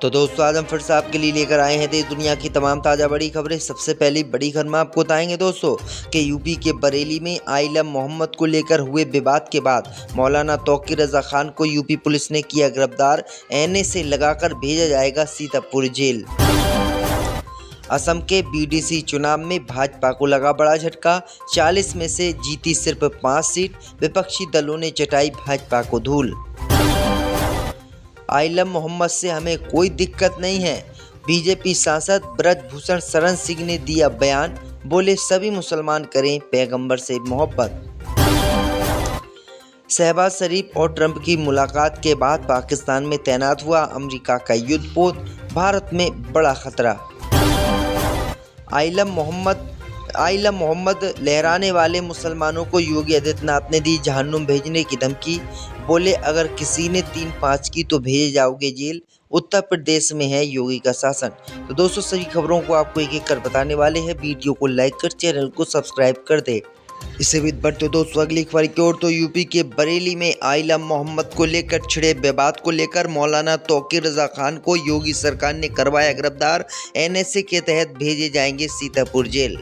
तो दोस्तों आज हम फिर से आपके लिए लेकर आए हैं देश दुनिया की तमाम ताज़ा बड़ी खबरें। सबसे पहली बड़ी खबर में आपको बताएंगे दोस्तों कि यूपी के बरेली में आइलम मोहम्मद को लेकर हुए विवाद के बाद मौलाना तौकीर रजा खान को यूपी पुलिस ने किया गिरफ्तार। एनए से लगाकर भेजा जाएगा सीतापुर जेल। असम के बीडीसी चुनाव में भाजपा को लगा बड़ा झटका। 40 में से जीती सिर्फ 5 सीट। विपक्षी दलों ने चटाई भाजपा को धूल। आइलम मोहम्मद से हमें कोई दिक्कत नहीं है। बीजेपी सांसद ब्रजभूषण शरण सिंह ने दिया बयान। बोले सभी मुसलमान करें पैगंबर से मोहब्बत। शहबाज शरीफ और ट्रंप की मुलाकात के बाद पाकिस्तान में तैनात हुआ अमेरिका का युद्धपोत। भारत में बड़ा खतरा। आइलम मोहम्मद लहराने वाले मुसलमानों को योगी आदित्यनाथ ने दी जहन्नुम भेजने की धमकी। बोले अगर किसी ने 3-5 की तो भेजे जाओगे जेल। उत्तर प्रदेश में है योगी का शासन। तो दोस्तों सभी खबरों को आपको एक एक कर बताने वाले हैं। वीडियो को लाइक कर चैनल को सब्सक्राइब कर दे। इससे भी बढ़ते दोस्तों अगली खबर की ओर। तो यूपी के बरेली में आइलम मोहम्मद को लेकर छिड़े विवाद को लेकर मौलाना तौकीर रजा खान को योगी सरकार ने करवाया गिरफ्तार। एनएसए के तहत भेजे जाएंगे सीतापुर जेल।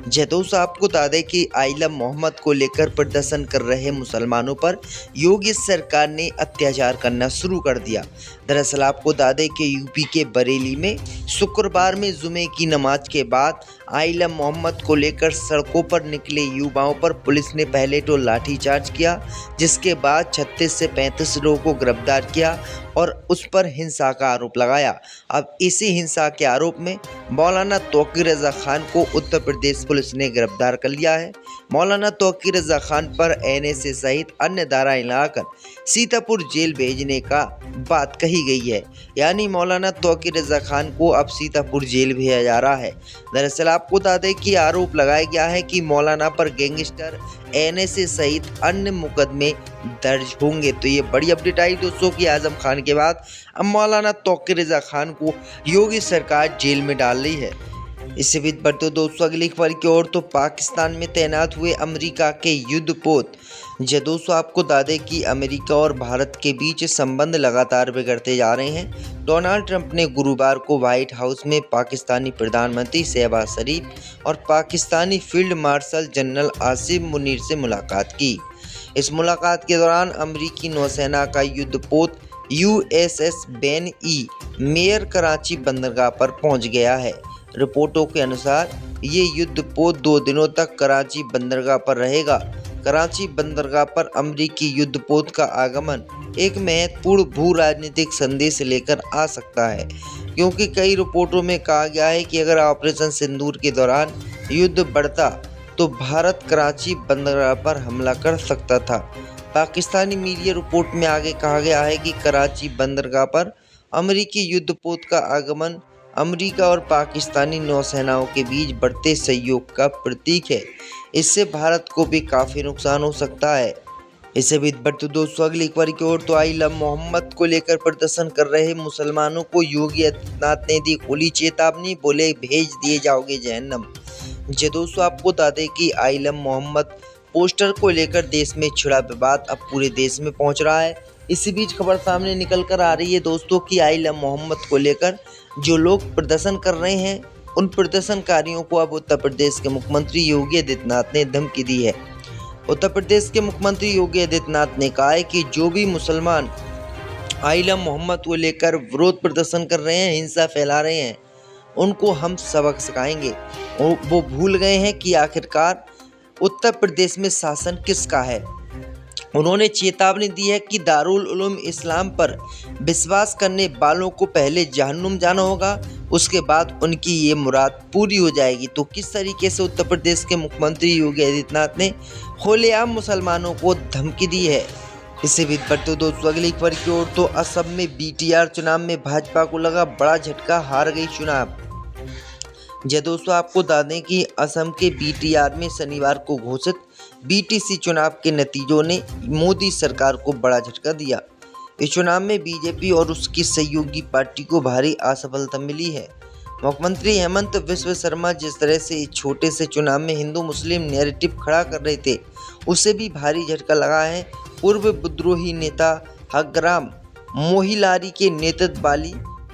दोस्तों आपको बता दें कि आइलम मोहम्मद को लेकर प्रदर्शन कर रहे मुसलमानों पर योगी सरकार ने अत्याचार करना शुरू कर दिया। दरअसल आपको बता दें कि यूपी के बरेली में शुक्रवार में जुमे की नमाज के बाद आइलम मोहम्मद को लेकर सड़कों पर निकले युवाओं पर पुलिस ने पहले तो लाठीचार्ज किया, जिसके बाद 36 से 35 लोगों को गिरफ्तार किया और उस पर हिंसा का आरोप लगाया। अब इसी हिंसा के आरोप में मौलाना तौकीर रजा खान को उत्तर प्रदेश पुलिस ने गिरफ्तार कर लिया है। मौलाना तौकीर रजा खान पर एनएसए सहित अन्य धाराएं लगाकर सीतापुर जेल भेजने का बात कही गई है। यानी मौलाना तौकीर रजा खान को अब सीतापुर जेल भेजा जा रहा है। दरअसल आपको बता दें कि आरोप लगाया गया है कि मौलाना पर गैंगस्टर एनएसए सहित अन्य मुकदमे दर्ज होंगे। तो ये बड़ी अपडेट आई दोस्तों कि आजम खान के बाद अब मौलाना तौकीर रजा खान को योगी सरकार जेल में डाल रही है। इससे भी बढ़ते दोस्तों अगली खबर की ओर। तो पाकिस्तान में तैनात हुए अमेरिका के युद्धपोत। दोस्तों आपको बता दें कि अमेरिका और भारत के बीच संबंध लगातार बिगड़ते जा रहे हैं। डोनाल्ड ट्रंप ने गुरुवार को व्हाइट हाउस में पाकिस्तानी प्रधानमंत्री शहबाज शरीफ और Pakistani field marshal general Asim Munir से मुलाकात की। इस मुलाकात के दौरान अमेरिकी नौसेना का युद्धपोत USS बेन ई मेयर कराची बंदरगाह पर पहुंच गया है। रिपोर्टों के अनुसार ये युद्धपोत 2 दिनों तक कराची बंदरगाह पर रहेगा। कराची बंदरगाह पर अमेरिकी युद्धपोत का आगमन एक महत्वपूर्ण भू राजनीतिक संदेश लेकर आ सकता है, क्योंकि कई रिपोर्टों में कहा गया है कि अगर ऑपरेशन सिंदूर के दौरान युद्ध बढ़ता तो भारत कराची बंदरगाह पर हमला कर सकता था। पाकिस्तानी मीडिया रिपोर्ट में आगे कहा गया है कि कराची बंदरगाह पर अमेरिकी युद्धपोत का आगमन अमेरिका और पाकिस्तानी नौसेनाओं के बीच बढ़ते सहयोग का प्रतीक है। इससे भारत को भी काफ़ी नुकसान हो सकता है। इससे भी बढ़ते दोस्तों अगली खबर की ओर। तो आइलम मोहम्मद को लेकर प्रदर्शन कर रहे मुसलमानों को योगी आदित्यनाथ ने दी खुली चेतावनी। बोले भेज दिए जाओगे जहन्नम। दोस्तों आपको बता दें कि आइलम मोहम्मद पोस्टर को लेकर देश में छिड़ा विवाद अब पूरे देश में पहुंच रहा है। इसी बीच खबर सामने निकल कर आ रही है दोस्तों कि आइलम मोहम्मद को लेकर जो लोग प्रदर्शन कर रहे हैं उन प्रदर्शनकारियों को अब उत्तर प्रदेश के मुख्यमंत्री योगी आदित्यनाथ ने धमकी दी है। उत्तर प्रदेश के मुख्यमंत्री योगी आदित्यनाथ ने कहा है कि जो भी मुसलमान आइलम मोहम्मद को लेकर विरोध प्रदर्शन कर रहे हैं, हिंसा फैला रहे हैं, उनको हम सबक सिखाएंगे। वो भूल गए हैं कि आखिरकार उत्तर प्रदेश में शासन किसका है। उन्होंने चेतावनी दी है कि दारुल उलूम इस्लाम पर विश्वास करने वालों को पहले जहन्नुम जाना होगा, उसके बाद उनकी ये मुराद पूरी हो जाएगी। तो किस तरीके से उत्तर प्रदेश के मुख्यमंत्री योगी आदित्यनाथ ने खुलेआम मुसलमानों को धमकी दी है। इससे भी बढ़ते दोस्तों अगली खबर की ओर। तो असम में BTR चुनाव में भाजपा को लगा बड़ा झटका, हार गई चुनाव। दोस्तों आपको बता दें कि असम के BTR में शनिवार को घोषित BTC चुनाव के नतीजों ने मोदी सरकार को बड़ा झटका दिया। इस चुनाव में बीजेपी और उसकी सहयोगी पार्टी को भारी असफलता मिली है। मुख्यमंत्री हेमंत बिस्वा शर्मा जिस तरह से इस छोटे से चुनाव में हिंदू मुस्लिम नैरेटिव खड़ा कर रहे थे, उसे भी भारी झटका लगा है। पूर्व विद्रोही नेता हग्राम मोहिलारी के नेतृत्व वाली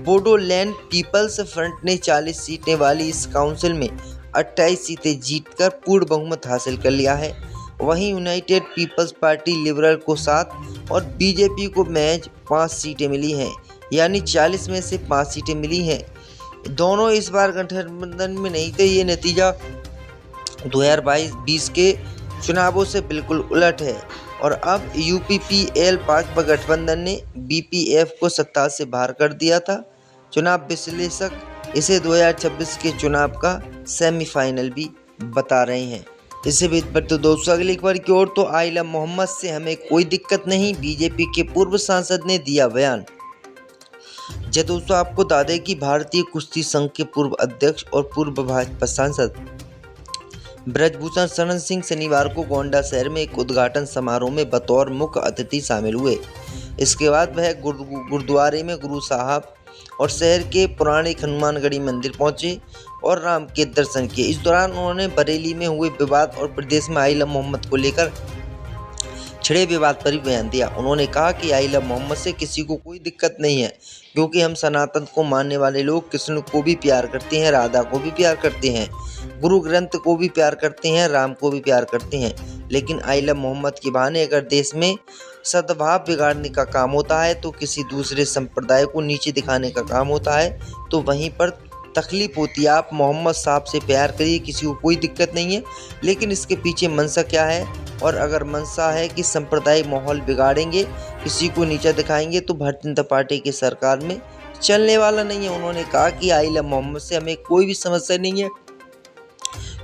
बोडोलैंड पीपल्स फ्रंट ने 40 सीटें वाली इस काउंसिल में 28 सीटें जीतकर पूर्ण बहुमत हासिल कर लिया है। वहीं यूनाइटेड पीपल्स पार्टी लिबरल को 7 और बीजेपी को महज 5 सीटें मिली हैं, यानी 40 में से 5 सीटें मिली हैं। दोनों इस बार गठबंधन में नहीं थे। ये नतीजा 2022 के चुनावों से बिल्कुल उलट है और अब यूपीपीएल भाजपा गठबंधन ने बीपीएफ को सत्ता से बाहर कर दिया था। चुनाव विश्लेषक इसे 2026 के चुनाव का सेमीफाइनल भी बता रहे हैं। इससे भी तो दोस्तों अगली खबर की ओर, तो आइला मोहम्मद से हमें कोई दिक्कत नहीं, बीजेपी के पूर्व सांसद ने दिया बयान। जी दोस्तों, आपको बता दें कि भारतीय कुश्ती संघ के पूर्व अध्यक्ष और पूर्व भाजपा सांसद ब्रजभूषण शरण सिंह शनिवार को गोंडा शहर में एक उद्घाटन समारोह में बतौर मुख्य अतिथि शामिल हुए। इसके बाद वह गुरुद्वारे में गुरु साहब और शहर के पुराने हनुमानगढ़ी मंदिर पहुंचे और राम के दर्शन किए। इस दौरान उन्होंने बरेली में हुए विवाद और प्रदेश में आइला मोहम्मद को लेकर छिड़े विवाद पर भी बयान दिया। उन्होंने कहा कि आइला मोहम्मद से किसी को कोई दिक्कत नहीं है, क्योंकि हम सनातन को मानने वाले लोग कृष्ण को भी प्यार करते हैं, राधा को भी प्यार करते हैं, गुरु ग्रंथ को भी प्यार करते हैं, राम को भी प्यार करते हैं। लेकिन आइला मोहम्मद के बहाने अगर देश में सद्भाव बिगाड़ने का काम होता है, तो किसी दूसरे संप्रदाय को नीचे दिखाने का काम होता है, तो वहीं पर तकलीफ होती है। आप मोहम्मद साहब से प्यार करिए, किसी को कोई दिक्कत नहीं है, लेकिन इसके पीछे मंशा क्या है? और अगर मंशा है कि सांप्रदायिक माहौल बिगाड़ेंगे, किसी को नीचा दिखाएंगे, तो भारतीय जनता पार्टी की सरकार में चलने वाला नहीं है। उन्होंने कहा कि आइला मोहम्मद से हमें कोई भी समस्या नहीं है,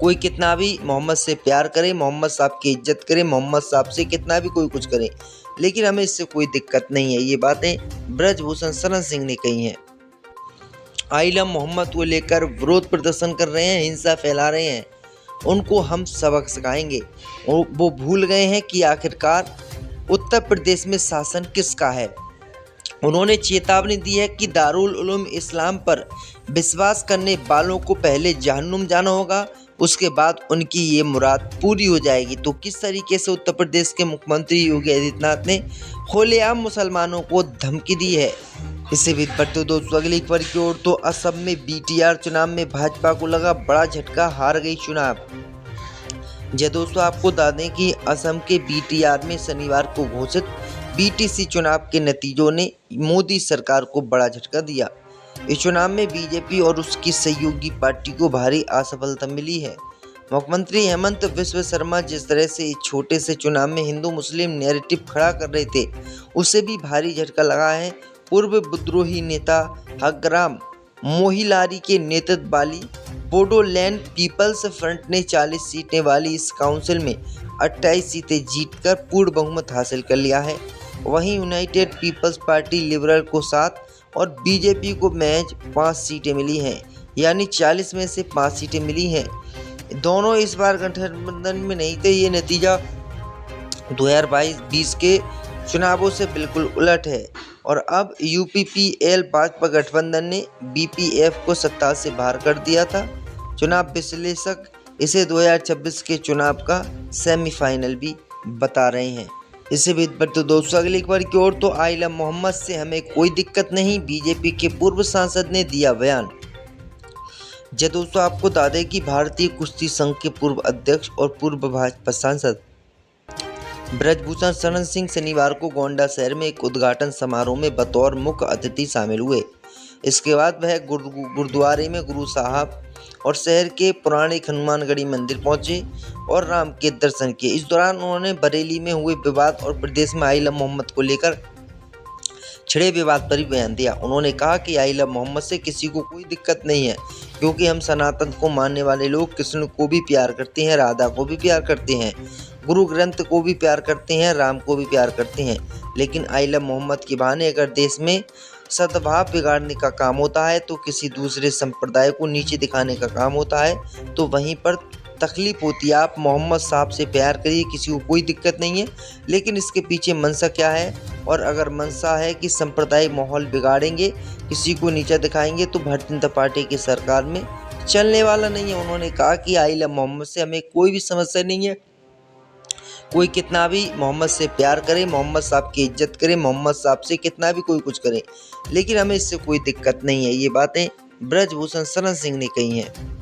कोई कितना भी मोहम्मद से प्यार करे, मोहम्मद साहब की इज्जत करे, मोहम्मद साहब से कितना भी कोई कुछ करे, लेकिन हमें इससे कोई दिक्कत नहीं है। ये बातें ब्रजभूषण शरण सिंह ने कही हैं। आइला मोहम्मद को लेकर विरोध प्रदर्शन कर रहे हैं, हिंसा फैला रहे हैं, उनको हम सबक सिखाएंगे। वो भूल गए हैं कि आखिरकार उत्तर प्रदेश में शासन किसका है। उन्होंने चेतावनी दी है कि दारुल उलूम इस्लाम पर विश्वास करने वालों को पहले जहन्नुम जाना होगा, उसके बाद उनकी ये मुराद पूरी हो जाएगी। तो किस तरीके से उत्तर प्रदेश के मुख्यमंत्री योगी आदित्यनाथ ने खुलेआम मुसलमानों को धमकी दी है। इससे भी बढ़ते दोस्तों अगली खबर की ओर, तो असम में बीटीआर चुनाव में भाजपा को लगा बड़ा झटका, हार गई चुनाव। जी दोस्तों, आपको बता दें कि असम के बीटीआर में शनिवार को घोषित बीटीसी चुनाव के नतीजों ने मोदी सरकार को बड़ा झटका दिया। इस चुनाव में बीजेपी और उसकी सहयोगी पार्टी को भारी असफलता मिली है। मुख्यमंत्री हेमंत बिस्वा शर्मा जिस तरह से इस छोटे से चुनाव में हिंदू मुस्लिम नैरेटिव खड़ा कर रहे थे, उससे भी भारी झटका लगा है। पूर्व विद्रोही नेता हग्राम मोहिलारी के नेतृत्व वाली बोडोलैंड पीपल्स फ्रंट ने 40 सीटें वाली इस काउंसिल में 28 सीटें जीतकर पूर्ण बहुमत हासिल कर लिया है। वहीं यूनाइटेड पीपल्स पार्टी लिबरल को 7 और बीजेपी को महज 5 सीटें मिली हैं, यानी 40 में से 5 सीटें मिली हैं। दोनों इस बार गठबंधन में नहीं थे। ये नतीजा 2022 के चुनावों से बिल्कुल उलट है और अब यूपीपीएल भाजपा गठबंधन ने बीपीएफ को सत्ता से बाहर कर दिया था। चुनाव विश्लेषक इसे 2026 के चुनाव का सेमीफाइनल भी बता रहे हैं। इससे भी तो दोस्तों अगली खबर की ओर, तो आइला मोहम्मद से हमें कोई दिक्कत नहीं, बीजेपी के पूर्व सांसद ने दिया बयान। जी दोस्तों, आपको बता दें कि भारतीय कुश्ती संघ के पूर्व अध्यक्ष और पूर्व भाजपा सांसद ब्रजभूषण शरण सिंह शनिवार को गोंडा शहर में एक उद्घाटन समारोह में बतौर मुख्य अतिथि शामिल हुए। इसके बाद वह गुरुद्वारे में गुरु साहब और शहर के पुराने हनुमानगढ़ी मंदिर पहुंचे और राम के दर्शन किए। इस दौरान उन्होंने बरेली में हुए विवाद और प्रदेश में आइला मोहम्मद को लेकर छिड़े विवाद पर भी बयान दिया। उन्होंने कहा कि आइला मोहम्मद से किसी को कोई दिक्कत नहीं है, क्योंकि हम सनातन को मानने वाले लोग कृष्ण को भी प्यार करते हैं, राधा को भी प्यार करते हैं, गुरु ग्रंथ को भी प्यार करते हैं, राम को भी प्यार करते हैं। लेकिन आइला मोहम्मद के बहाने अगर देश में सद्भाव बिगाड़ने का काम होता है, तो किसी दूसरे संप्रदाय को नीचे दिखाने का काम होता है, तो वहीं पर तकलीफ होती है। आप मोहम्मद साहब से प्यार करिए, किसी को कोई दिक्कत नहीं है, लेकिन इसके पीछे मंशा क्या है? और अगर मंशा है कि सांप्रदायिक माहौल बिगाड़ेंगे, किसी को नीचा दिखाएंगे, तो भारतीय जनता पार्टी की सरकार में चलने वाला नहीं है। उन्होंने कहा कि आइला मोहम्मद से हमें कोई भी समस्या नहीं है, कोई कितना भी मोहम्मद से प्यार करे, मोहम्मद साहब की इज्जत करे, मोहम्मद साहब से कितना भी कोई कुछ करे, लेकिन हमें इससे कोई दिक्कत नहीं है। ये बातें ब्रजभूषण शरण सिंह ने कही हैं।